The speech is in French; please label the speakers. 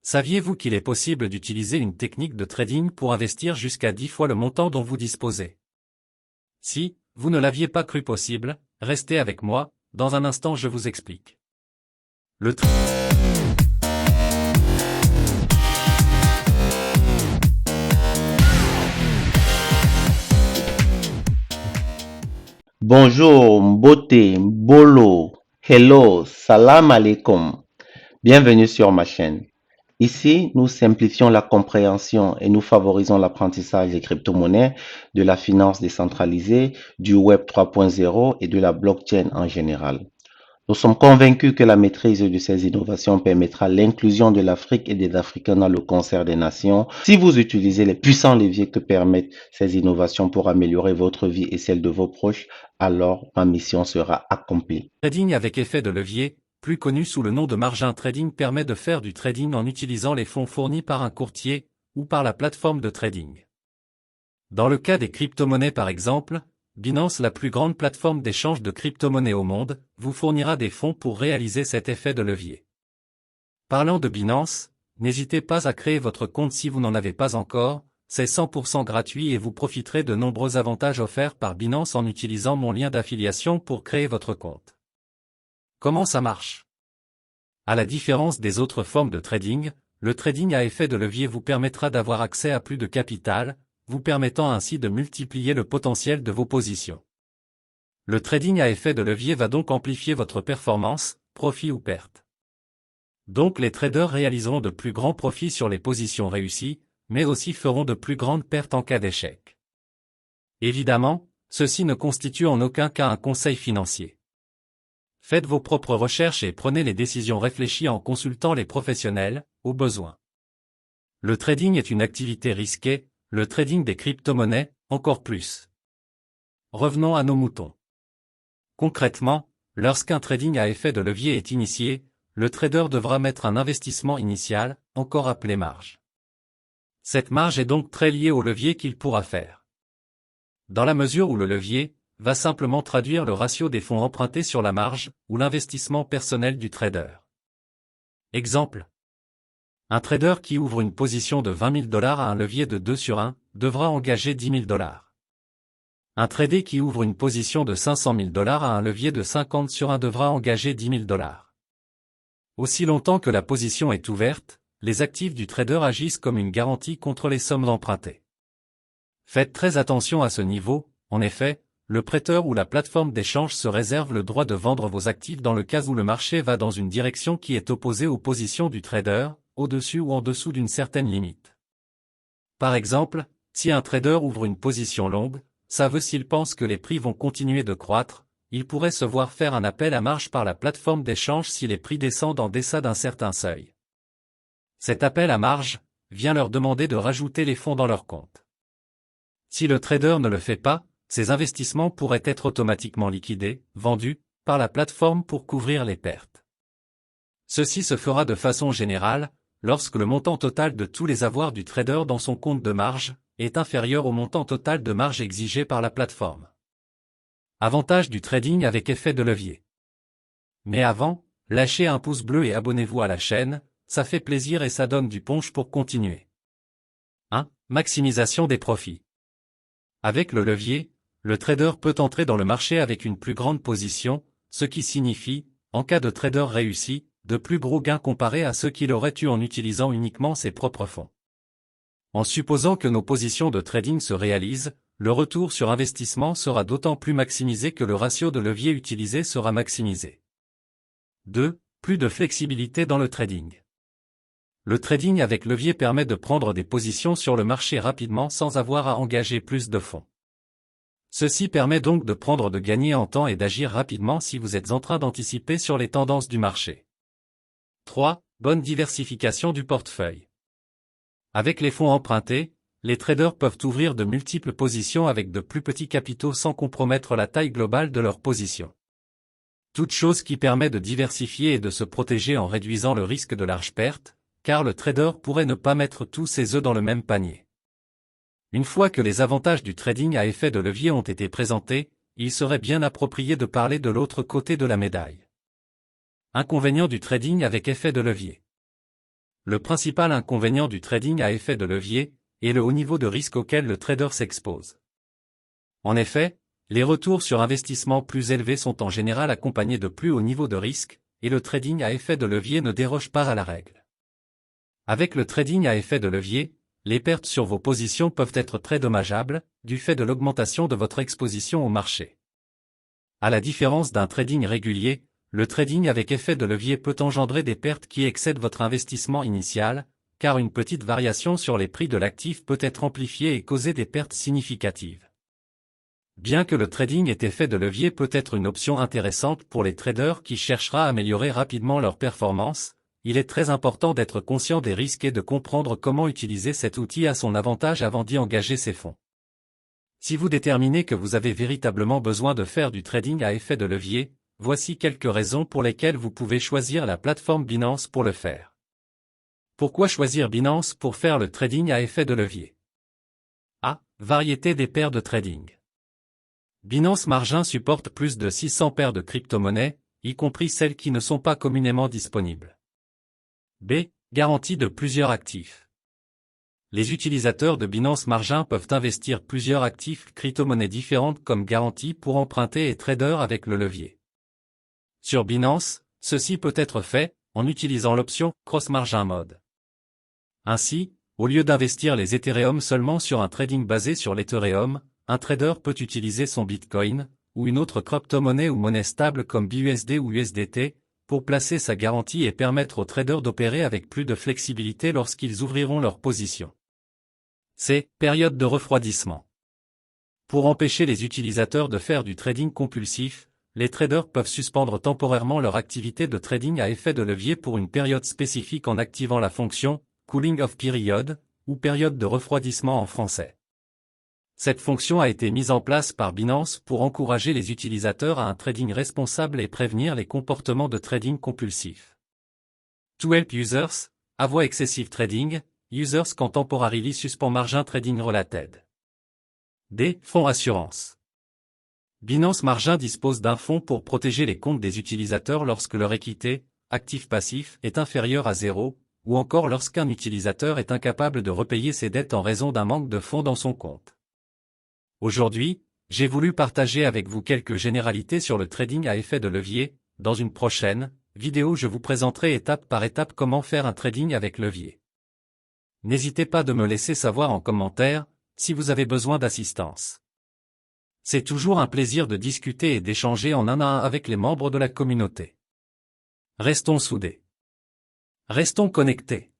Speaker 1: Saviez-vous qu'il est possible d'utiliser une technique de trading pour investir jusqu'à 10 fois le montant dont vous disposez? Si vous ne l'aviez pas cru possible, restez avec moi, dans un instant je vous explique.
Speaker 2: Bonjour, Mbote, Mbolo, hello, salam alaikum. Bienvenue sur ma chaîne. Ici, nous simplifions la compréhension et nous favorisons l'apprentissage des crypto-monnaies, de la finance décentralisée, du Web 3.0 et de la blockchain en général. Nous sommes convaincus que la maîtrise de ces innovations permettra l'inclusion de l'Afrique et des Africains dans le concert des nations. Si vous utilisez les puissants leviers que permettent ces innovations pour améliorer votre vie et celle de vos proches, alors ma mission sera accomplie.
Speaker 1: Trading avec effet de levier, plus connu sous le nom de margin trading, permet de faire du trading en utilisant les fonds fournis par un courtier ou par la plateforme de trading. Dans le cas des crypto-monnaies par exemple, Binance, la plus grande plateforme d'échange de crypto-monnaies au monde, vous fournira des fonds pour réaliser cet effet de levier. Parlant de Binance, n'hésitez pas à créer votre compte si vous n'en avez pas encore, c'est 100% gratuit et vous profiterez de nombreux avantages offerts par Binance en utilisant mon lien d'affiliation pour créer votre compte. Comment ça marche? À la différence des autres formes de trading, le trading à effet de levier vous permettra d'avoir accès à plus de capital, vous permettant ainsi de multiplier le potentiel de vos positions. Le trading à effet de levier va donc amplifier votre performance, profit ou perte. Donc les traders réaliseront de plus grands profits sur les positions réussies, mais aussi feront de plus grandes pertes en cas d'échec. Évidemment, ceci ne constitue en aucun cas un conseil financier. Faites vos propres recherches et prenez les décisions réfléchies en consultant les professionnels, au besoin. Le trading est une activité risquée, le trading des crypto-monnaies, encore plus. Revenons à nos moutons. Concrètement, lorsqu'un trading à effet de levier est initié, le trader devra mettre un investissement initial, encore appelé marge. Cette marge est donc très liée au levier qu'il pourra faire. Dans la mesure où le levier va simplement traduire le ratio des fonds empruntés sur la marge, ou l'investissement personnel du trader. Exemple. Un trader qui ouvre une position de 20 000 $ à un levier de 2 sur 1, devra engager 10 000 $. Un trader qui ouvre une position de 500 000 $ à un levier de 50 sur 1 devra engager 10 000 $. Aussi longtemps que la position est ouverte, les actifs du trader agissent comme une garantie contre les sommes empruntées. Faites très attention à ce niveau, en effet, le prêteur ou la plateforme d'échange se réserve le droit de vendre vos actifs dans le cas où le marché va dans une direction qui est opposée aux positions du trader, au-dessus ou en dessous d'une certaine limite. Par exemple, si un trader ouvre une position longue, ça veut s'il pense que les prix vont continuer de croître, il pourrait se voir faire un appel à marge par la plateforme d'échange si les prix descendent en deçà d'un certain seuil. Cet appel à marge vient leur demander de rajouter les fonds dans leur compte. Si le trader ne le fait pas, ces investissements pourraient être automatiquement liquidés, vendus, par la plateforme pour couvrir les pertes. Ceci se fera de façon générale, lorsque le montant total de tous les avoirs du trader dans son compte de marge est inférieur au montant total de marge exigé par la plateforme. Avantage du trading avec effet de levier. Mais avant, lâchez un pouce bleu et abonnez-vous à la chaîne, ça fait plaisir et ça donne du punch pour continuer. 1. Maximisation des profits. Avec le levier, le trader peut entrer dans le marché avec une plus grande position, ce qui signifie, en cas de trader réussi, de plus gros gains comparés à ceux qu'il aurait eu en utilisant uniquement ses propres fonds. En supposant que nos positions de trading se réalisent, le retour sur investissement sera d'autant plus maximisé que le ratio de levier utilisé sera maximisé. 2. Plus de flexibilité dans le trading. Le trading avec levier permet de prendre des positions sur le marché rapidement sans avoir à engager plus de fonds. Ceci permet donc de prendre de gagner en temps et d'agir rapidement si vous êtes en train d'anticiper sur les tendances du marché. 3. Bonne diversification du portefeuille. Avec les fonds empruntés, les traders peuvent ouvrir de multiples positions avec de plus petits capitaux sans compromettre la taille globale de leur position. Toute chose qui permet de diversifier et de se protéger en réduisant le risque de larges pertes, car le trader pourrait ne pas mettre tous ses œufs dans le même panier. Une fois que les avantages du trading à effet de levier ont été présentés, il serait bien approprié de parler de l'autre côté de la médaille. Inconvénient du trading avec effet de levier. Le principal inconvénient du trading à effet de levier est le haut niveau de risque auquel le trader s'expose. En effet, les retours sur investissement plus élevés sont en général accompagnés de plus hauts niveaux de risque, et le trading à effet de levier ne déroge pas à la règle. Avec le trading à effet de levier, les pertes sur vos positions peuvent être très dommageables, du fait de l'augmentation de votre exposition au marché. À la différence d'un trading régulier, le trading avec effet de levier peut engendrer des pertes qui excèdent votre investissement initial, car une petite variation sur les prix de l'actif peut être amplifiée et causer des pertes significatives. Bien que le trading ait effet de levier peut être une option intéressante pour les traders qui cherchera à améliorer rapidement leur performance, il est très important d'être conscient des risques et de comprendre comment utiliser cet outil à son avantage avant d'y engager ses fonds. Si vous déterminez que vous avez véritablement besoin de faire du trading à effet de levier, voici quelques raisons pour lesquelles vous pouvez choisir la plateforme Binance pour le faire. Pourquoi choisir Binance pour faire le trading à effet de levier? A. Variété des paires de trading. Binance Margin supporte plus de 600 paires de crypto-monnaies, y compris celles qui ne sont pas communément disponibles. B. Garantie de plusieurs actifs. Les utilisateurs de Binance Margin peuvent investir plusieurs actifs crypto-monnaies différentes comme garantie pour emprunter et trader avec le levier. Sur Binance, ceci peut être fait en utilisant l'option Cross Margin Mode. Ainsi, au lieu d'investir les Ethereum seulement sur un trading basé sur l'Ethereum, un trader peut utiliser son Bitcoin, ou une autre crypto-monnaie ou monnaie stable comme BUSD ou USDT, pour placer sa garantie et permettre aux traders d'opérer avec plus de flexibilité lorsqu'ils ouvriront leur position. C. Période de refroidissement. Pour empêcher les utilisateurs de faire du trading compulsif, les traders peuvent suspendre temporairement leur activité de trading à effet de levier pour une période spécifique en activant la fonction « Cooling off period » ou « période de refroidissement » en français. Cette fonction a été mise en place par Binance pour encourager les utilisateurs à un trading responsable et prévenir les comportements de trading compulsif. To help users, avoid excessive trading, users can temporarily suspend margin trading related. D. Fonds assurance. Binance Margin dispose d'un fonds pour protéger les comptes des utilisateurs lorsque leur équité, actif-passif, est inférieure à 0, ou encore lorsqu'un utilisateur est incapable de repayer ses dettes en raison d'un manque de fonds dans son compte. Aujourd'hui, j'ai voulu partager avec vous quelques généralités sur le trading à effet de levier. Dans une prochaine vidéo, je vous présenterai étape par étape comment faire un trading avec levier. N'hésitez pas de me laisser savoir en commentaire si vous avez besoin d'assistance. C'est toujours un plaisir de discuter et d'échanger en un à un avec les membres de la communauté. Restons soudés. Restons connectés.